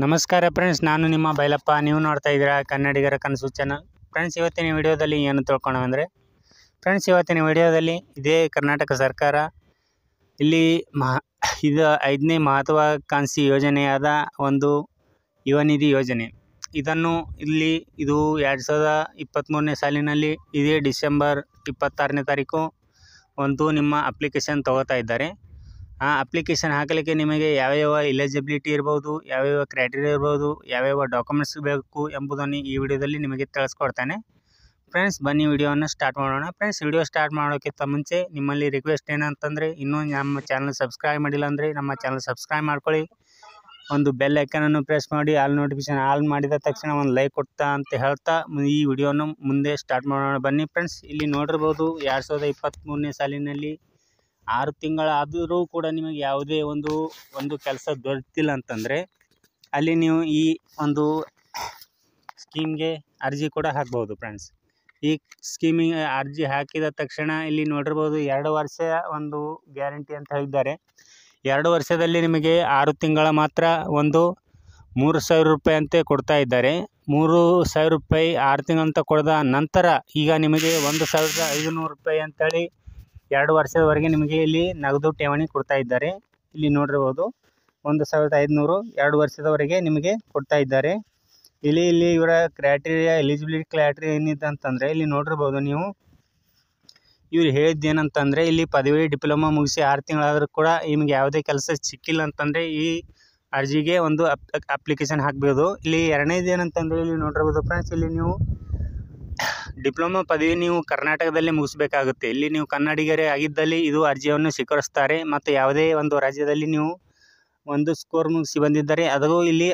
ನಮಸ್ಕಾರ ಫ್ರೆಂಡ್ಸ್, ನಾನು ನಿಮ್ಮ ಬೈಲಪ್ಪ. ನೀವು ನೋಡ್ತಾ ಇದ್ದೀರಾ ಕನ್ನಡಿಗರ ಕನಸು ಚಾನಲ್. ಫ್ರೆಂಡ್ಸ್, ಇವತ್ತಿನ ವಿಡಿಯೋದಲ್ಲಿ ಏನು ತಿಳ್ಕೊಳ್ಳೋಣ ಫ್ರೆಂಡ್ಸ್, ಇವತ್ತಿನ ವಿಡಿಯೋದಲ್ಲಿ ಇದೇ ಕರ್ನಾಟಕ ಸರ್ಕಾರ ಇಲ್ಲಿ ಇದು 5ನೇ ಮಹತ್ವಾಕಾಂಕ್ಷಿ ಯೋಜನೆಯಾದ ಒಂದು ಯುವ ನಿಧಿ ಯೋಜನೆ. ಇದು 2023ನೇ ಸಾಲಿನಲ್ಲಿ ಇದೇ ಡಿಸೆಂಬರ್ 26ನೇ ತಾರೀಕು ನಿಮ್ಮ ಅಪ್ಲಿಕೇಶನ್ ತಗೋತಾ ಇದ್ದಾರೆ. ಆ ಅಪ್ಲಿಕೇಶನ್ ಹಾಕಲಿಕ್ಕೆ ನಿಮಗೆ ಯಾವ್ಯಾವ ಎಲಿಜಿಬಿಲಿಟಿ ಇರ್ಬೋದು, ಯಾವ್ಯಾವ ಕ್ರೈಟೀರಿಯಾ ಇರ್ಬೋದು, ಯಾವ್ಯಾವ ಡಾಕ್ಯುಮೆಂಟ್ಸ್ ಬೇಕು ಎಂಬುದನ್ನು ಈ ವಿಡಿಯೋದಲ್ಲಿ ನಿಮಗೆ ತಿಳಿಸ್ಕೊಡ್ತಾನೆ. ಫ್ರೆಂಡ್ಸ್, ಬನ್ನಿ ವಿಡಿಯೋವನ್ನು ಸ್ಟಾರ್ಟ್ ಮಾಡೋಣ. ಫ್ರೆಂಡ್ಸ್, ವಿಡಿಯೋ ಸ್ಟಾರ್ಟ್ ಮಾಡೋಕ್ಕಿಂತ ಮುಂಚೆ ನಿಮ್ಮಲ್ಲಿ ರಿಕ್ವೆಸ್ಟ್ ಏನಂತಂದರೆ, ಇನ್ನೂ ನಮ್ಮ ಚಾನಲ್ ಸಬ್ಸ್ಕ್ರೈಬ್ ಮಾಡಿಲ್ಲ ಅಂದರೆ ನಮ್ಮ ಚಾನಲ್ ಸಬ್ಸ್ಕ್ರೈಬ್ ಮಾಡ್ಕೊಳ್ಳಿ. ಒಂದು ಬೆಲ್ ಐಕನನ್ನು ಪ್ರೆಸ್ ಮಾಡಿ ಆಲ್ ನೋಟಿಫಿಕೇಶನ್ ಆಲ್ ಮಾಡಿದ ತಕ್ಷಣ ಒಂದು ಲೈಕ್ ಕೊಡ್ತಾ ಅಂತ ಹೇಳ್ತಾ ಈ ವಿಡಿಯೋನ ಮುಂದೆ ಸ್ಟಾರ್ಟ್ ಮಾಡೋಣ. ಬನ್ನಿ ಫ್ರೆಂಡ್ಸ್, ಇಲ್ಲಿ ನೋಡಿರ್ಬೋದು 2023ನೇ ಸಾಲಿನಲ್ಲಿ 6 ತಿಂಗಳಾದರೂ ಕೂಡ ನಿಮಗೆ ಯಾವುದೇ ಒಂದು ಕೆಲಸ ದೊರೆತಿಲ್ಲ ಅಂತಂದರೆ ಅಲ್ಲಿ ನೀವು ಈ ಒಂದು ಸ್ಕೀಮ್ಗೆ ಅರ್ಜಿ ಕೂಡ ಹಾಕ್ಬೋದು. ಫ್ರೆಂಡ್ಸ್, ಈ ಸ್ಕೀಮಿಗೆ ಅರ್ಜಿ ಹಾಕಿದ ತಕ್ಷಣ ಇಲ್ಲಿ ನೋಡಿರ್ಬೋದು 2 ವರ್ಷ ಒಂದು ಗ್ಯಾರಂಟಿ ಅಂತ ಹೇಳಿದ್ದಾರೆ. 2 ವರ್ಷದಲ್ಲಿ ನಿಮಗೆ 6 ತಿಂಗಳ ಮಾತ್ರ 3,000 ರೂಪಾಯಿ ಅಂತೆ ಕೊಡ್ತಾ ಇದ್ದಾರೆ. 3,000 ರೂಪಾಯಿ 6 ತಿಂಗಳಂತ ಕೊಡದ ನಂತರ ಈಗ ನಿಮಗೆ 1,500 ರೂಪಾಯಿ ಅಂತೇಳಿ 2 ವರ್ಷದವರೆಗೆ ನಿಮಗೆ ಇಲ್ಲಿ ನಗದು ಠೇವಣಿ ಕೊಡ್ತಾ ಇದ್ದಾರೆ. ಇಲ್ಲಿ ನೋಡಿರ್ಬೋದು 1,500 2 ವರ್ಷದವರೆಗೆ ನಿಮಗೆ ಕೊಡ್ತಾ ಇದ್ದಾರೆ. ಇಲ್ಲಿ ಇವರ ಎಲಿಜಿಬಿಲಿಟಿ ಕ್ರೈಟೀರಿಯಾ ಏನಿದೆ ಅಂತಂದರೆ ಇಲ್ಲಿ ನೋಡಿರ್ಬೋದು ನೀವು. ಇವ್ರು ಹೇಳಿದ್ದೇನಂತಂದರೆ ಇಲ್ಲಿ ಪದವಿ ಡಿಪ್ಲೊಮಾ ಮುಗಿಸಿ 6 ತಿಂಗಳಾದರೂ ಕೂಡ ನಿಮಗೆ ಯಾವುದೇ ಕೆಲಸ ಸಿಕ್ಕಿಲ್ಲ ಅಂತಂದರೆ ಈ ಅರ್ಜಿಗೆ ಒಂದು ಅಪ್ಲಿಕೇಶನ್ ಹಾಕ್ಬೋದು. ಇಲ್ಲಿ ಎರಡನೇದು ಏನಂತಂದರೆ ಇಲ್ಲಿ ನೋಡಿರ್ಬೋದು ಫ್ರೆಂಡ್ಸ್, ಇಲ್ಲಿ ನೀವು ಡಿಪ್ಲೊಮಾ ಪದವಿ ನೀವು ಕರ್ನಾಟಕದಲ್ಲಿ ಮುಗಿಸ್ಬೇಕಾಗುತ್ತೆ. ಇಲ್ಲಿ ನೀವು ಕನ್ನಡಿಗರೇ ಆಗಿದ್ದಲ್ಲಿ ಇದು ಅರ್ಜಿಯನ್ನು ಸ್ವೀಕರಿಸ್ತಾರೆ. ಮತ್ತು ಯಾವುದೇ ಒಂದು ರಾಜ್ಯದಲ್ಲಿ ನೀವು ಒಂದು ಸ್ಕೋರ್ ಮುಗಿಸಿ ಬಂದಿದ್ದರೆ ಅದು ಇಲ್ಲಿ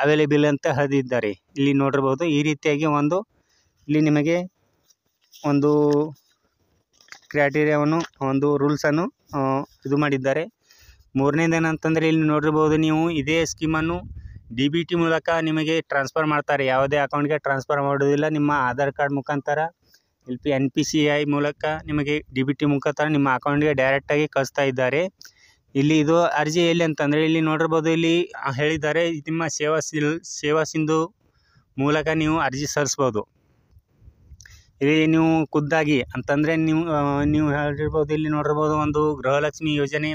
ಅವೈಲೇಬಲ್ ಅಂತ ಹೇಳಿದ್ದಾರೆ. ಇಲ್ಲಿ ನೋಡಿರ್ಬೋದು ಈ ರೀತಿಯಾಗಿ ಇಲ್ಲಿ ನಿಮಗೆ ಒಂದು ಕ್ರೈಟೀರಿಯಾವನ್ನು ರೂಲ್ಸನ್ನು ಇದು ಮಾಡಿದ್ದಾರೆ. ಮೂರನೇದೇನಂತಂದರೆ ಇಲ್ಲಿ ನೋಡಿರ್ಬೋದು ನೀವು ಇದೇ ಸ್ಕೀಮನ್ನು DBT ಮೂಲಕ ನಿಮಗೆ ಟ್ರಾನ್ಸ್ಫರ್ ಮಾಡ್ತಾರೆ. ಯಾವುದೇ ಅಕೌಂಟ್ಗೆ ಟ್ರಾನ್ಸ್ಫರ್ ಮಾಡೋದಿಲ್ಲ. ನಿಮ್ಮ ಆಧಾರ್ ಕಾರ್ಡ್ ಮುಖಾಂತರ NPCI ಮೂಲಕ ನಿಮಗೆ DBT ಮುಖಾಂತರ ನಿಮ್ಮ ಅಕೌಂಟ್ಗೆ ಡೈರೆಕ್ಟಾಗಿ ಕಳಿಸ್ತಾ ಇದ್ದಾರೆ. ಇಲ್ಲಿ ಇದು ಅರ್ಜಿ ಎಲ್ಲಿ ಅಂತಂದರೆ ಇಲ್ಲಿ ನೋಡಿರ್ಬೋದು ಇಲ್ಲಿ ಹೇಳಿದ್ದಾರೆ ನಿಮ್ಮ ಸೇವಾ ಸಿಂಧು ಮೂಲಕ ನೀವು ಅರ್ಜಿ ಸಲ್ಲಿಸ್ಬೋದು. ಇಲ್ಲಿ ನೀವು ಖುದ್ದಾಗಿ ಅಂತಂದರೆ ನೀವು ಹೇಳಿರ್ಬೋದು. ಇಲ್ಲಿ ನೋಡಿರ್ಬೋದು ಒಂದು ಗೃಹಲಕ್ಷ್ಮಿ ಯೋಜನೆ,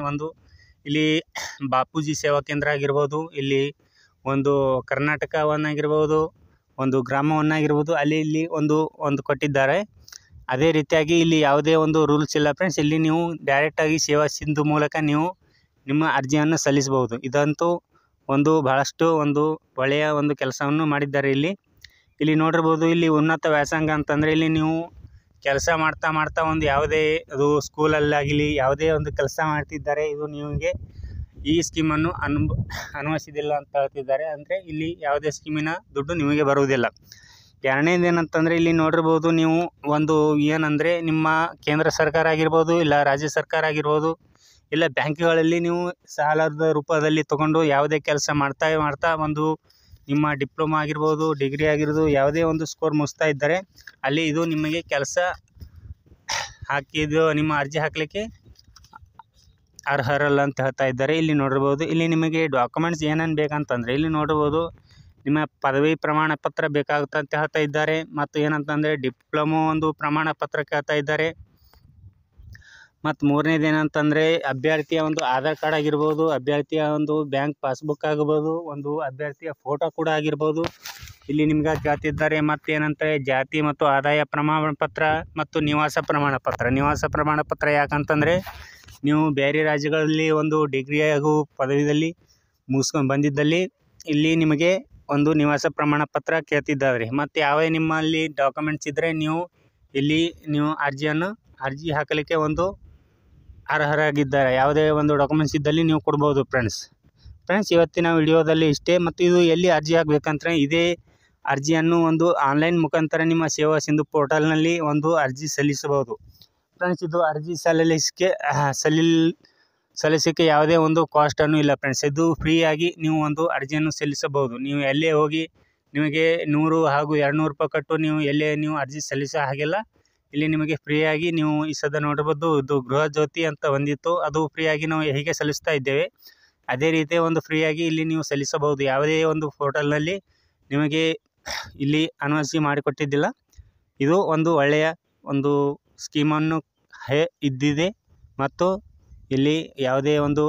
ಇಲ್ಲಿ ಬಾಪೂಜಿ ಸೇವಾ ಕೇಂದ್ರ ಆಗಿರ್ಬೋದು, ಇಲ್ಲಿ ಒಂದು ಕರ್ನಾಟಕವನ್ನಾಗಿರ್ಬೋದು, ಒಂದು ಗ್ರಾಮವನ್ನಾಗಿರ್ಬೋದು, ಇಲ್ಲಿ ಒಂದು ಕೊಟ್ಟಿದ್ದಾರೆ. ಅದೇ ರೀತಿಯಾಗಿ ಇಲ್ಲಿ ಯಾವುದೇ ರೂಲ್ಸ್ ಇಲ್ಲ ಫ್ರೆಂಡ್ಸ್. ಇಲ್ಲಿ ನೀವು ಡೈರೆಕ್ಟಾಗಿ ಸೇವಾ ಸಿಂಧು ಮೂಲಕ ನೀವು ನಿಮ್ಮ ಅರ್ಜಿಯನ್ನು ಸಲ್ಲಿಸಬಹುದು. ಇದಂತೂ ಬಹಳಷ್ಟು ಒಳ್ಳೆಯ ಕೆಲಸವನ್ನು ಮಾಡಿದ್ದಾರೆ. ಇಲ್ಲಿ ನೋಡಿರ್ಬೋದು ಇಲ್ಲಿ ಉನ್ನತ ವ್ಯಾಸಂಗ ಅಂತಂದರೆ ಇಲ್ಲಿ ನೀವು ಕೆಲಸ ಮಾಡ್ತಾ ಯಾವುದೇ ಅದು ಸ್ಕೂಲಲ್ಲಾಗಲಿ ಯಾವುದೇ ಕೆಲಸ ಮಾಡ್ತಿದ್ದಾರೆ ಇದು ನಿಮಗೆ ಈ ಸ್ಕೀಮನ್ನು ಅನ್ವಯಿಸಿದಿಲ್ಲ ಅಂತ ಹೇಳ್ತಿದ್ದಾರೆ. ಅಂದರೆ ಇಲ್ಲಿ ಯಾವುದೇ ಸ್ಕೀಮಿನ ದುಡ್ಡು ನಿಮಗೆ ಬರುವುದಿಲ್ಲ. ಎರಡನೇದೇನಂತಂದರೆ ಇಲ್ಲಿ ನೋಡಿರ್ಬೋದು ನೀವು ಏನಂದರೆ ನಿಮ್ಮ ಕೇಂದ್ರ ಸರ್ಕಾರ ಆಗಿರ್ಬೋದು, ಇಲ್ಲ ರಾಜ್ಯ ಸರ್ಕಾರ ಆಗಿರ್ಬೋದು, ಇಲ್ಲ ಬ್ಯಾಂಕ್ಗಳಲ್ಲಿ ನೀವು ಸಾಲದ ರೂಪದಲ್ಲಿ ತೊಗೊಂಡು ಯಾವುದೇ ಕೆಲಸ ಮಾಡ್ತಾ ನಿಮ್ಮ ಡಿಪ್ಲೊಮಾ ಆಗಿರ್ಬೋದು, ಡಿಗ್ರಿ ಆಗಿರ್ಬೋದು, ಯಾವುದೇ ಸ್ಕೋರ್ ಮುಗಿಸ್ತಾ ಇದ್ದರೆ ಅಲ್ಲಿ ಇದು ನಿಮಗೆ ಕೆಲಸ ನಿಮ್ಮ ಅರ್ಜಿ ಹಾಕಲಿಕ್ಕೆ ಅರ್ಹರಲ್ಲ ಅಂತ ಹೇಳ್ತಾ ಇದ್ದಾರೆ. ಇಲ್ಲಿ ನೋಡಿರ್ಬೋದು ಇಲ್ಲಿ ನಿಮಗೆ ಡಾಕ್ಯುಮೆಂಟ್ಸ್ ಏನೇನು ಬೇಕಂತಂದರೆ ಇಲ್ಲಿ ನೋಡಿರ್ಬೋದು ನಿಮ್ಮ ಪದವಿ ಪ್ರಮಾಣ ಪತ್ರ ಬೇಕಾಗುತ್ತೆ ಅಂತ ಹೇಳ್ತಾ ಇದ್ದಾರೆ. ಮತ್ತು ಏನಂತಂದರೆ ಡಿಪ್ಲೊಮೊ ಪ್ರಮಾಣ ಪತ್ರ ಕೇಳ್ತಾ ಇದ್ದಾರೆ. ಮತ್ತು ಮೂರನೇದು ಏನಂತಂದರೆ ಅಭ್ಯರ್ಥಿಯ ಆಧಾರ್ ಕಾರ್ಡ್ ಆಗಿರ್ಬೋದು, ಅಭ್ಯರ್ಥಿಯ ಬ್ಯಾಂಕ್ ಪಾಸ್ಬುಕ್ ಆಗಿರ್ಬೋದು, ಅಭ್ಯರ್ಥಿಯ ಫೋಟೋ ಕೂಡ ಆಗಿರ್ಬೋದು ಇಲ್ಲಿ ನಿಮ್ಗೆ ಕೇಳ್ತಿದ್ದಾರೆ. ಮತ್ತು ಏನಂತಾರೆ ಜಾತಿ ಮತ್ತು ಆದಾಯ ಪ್ರಮಾಣ ಪತ್ರ ಮತ್ತು ನಿವಾಸ ಪ್ರಮಾಣ ಪತ್ರ ಯಾಕಂತಂದರೆ ನೀವು ಬೇರೆ ರಾಜ್ಯಗಳಲ್ಲಿ ಡಿಗ್ರಿ ಹಾಗೂ ಪದವಿಯಲ್ಲಿ ಮುಗಿಸ್ಕೊಂಡು ಬಂದಿದ್ದಲ್ಲಿ ಇಲ್ಲಿ ನಿಮಗೆ ನಿವಾಸ ಪ್ರಮಾಣ ಪತ್ರ ಕೇಳ್ತಿದ್ದಾರೆ. ಮತ್ತು ಯಾವೇ ನಿಮ್ಮಲ್ಲಿ ಡಾಕ್ಯುಮೆಂಟ್ಸ್ ಇದ್ದರೆ ನೀವು ಅರ್ಜಿ ಹಾಕಲಿಕ್ಕೆ ಅರ್ಹರಾಗಿದ್ದಾರೆ. ಯಾವುದೇ ಡಾಕ್ಯುಮೆಂಟ್ಸ್ ಇದ್ದಲ್ಲಿ ನೀವು ಕೊಡ್ಬೋದು. ಫ್ರೆಂಡ್ಸ್, ಇವತ್ತಿನ ವಿಡಿಯೋದಲ್ಲಿ ಇಷ್ಟೇ. ಮತ್ತು ಇದು ಎಲ್ಲಿ ಅರ್ಜಿ ಹಾಕಬೇಕಂದ್ರೆ ಇದೇ ಅರ್ಜಿಯನ್ನು ಆನ್ಲೈನ್ ಮುಖಾಂತರ ನಿಮ್ಮ ಸೇವಾ ಸಿಂಧು ಪೋರ್ಟಲ್ನಲ್ಲಿ ಅರ್ಜಿ ಸಲ್ಲಿಸಬಹುದು. ಫ್ರೆಂಡ್ಸ್, ಇದು ಅರ್ಜಿ ಸಲ್ಲಿಸಲಿಕ್ಕೆ ಯಾವುದೇ ಕಾಸ್ಟನ್ನು ಇಲ್ಲ ಫ್ರೆಂಡ್ಸ್. ಇದು ಫ್ರೀಯಾಗಿ ನೀವು ಅರ್ಜಿಯನ್ನು ಸಲ್ಲಿಸಬಹುದು. ನೀವು ಎಲ್ಲೇ ಹೋಗಿ ನಿಮಗೆ 100 ಹಾಗೂ 200 ರೂಪಾಯಿ ಕಟ್ಟು ನೀವು ಅರ್ಜಿ ಸಲ್ಲಿಸೋ ಹಾಗಿಲ್ಲ. ಇಲ್ಲಿ ನಿಮಗೆ ಫ್ರೀಯಾಗಿ ನೀವು ಈ ಸದ ನೋಡಬಹುದು. ಇದು ಗೃಹ ಜ್ಯೋತಿ ಅಂತ ಬಂದಿತ್ತು, ಅದು ಫ್ರೀಯಾಗಿ ನಾವು ಹೀಗೆ ಸಲ್ಲಿಸ್ತಾ ಇದ್ದೇವೆ. ಅದೇ ರೀತಿ ಒಂದು ಫ್ರೀಯಾಗಿ ಇಲ್ಲಿ ನೀವು ಸಲ್ಲಿಸಬಹುದು. ಯಾವುದೇ ಒಂದು ಪೋರ್ಟಲ್ನಲ್ಲಿ ನಿಮಗೆ ಇಲ್ಲಿ ಅನುಮತಿ ಮಾಡಿಕೊಟ್ಟಿದ್ದಿಲ್ಲ. ಇದು ಒಂದು ಒಳ್ಳೆಯ ಒಂದು ಸ್ಕೀಮನ್ನು ಇದ್ದಿದೆ ಮತ್ತು ಇಲ್ಲಿ ಯಾವುದೇ ಒಂದು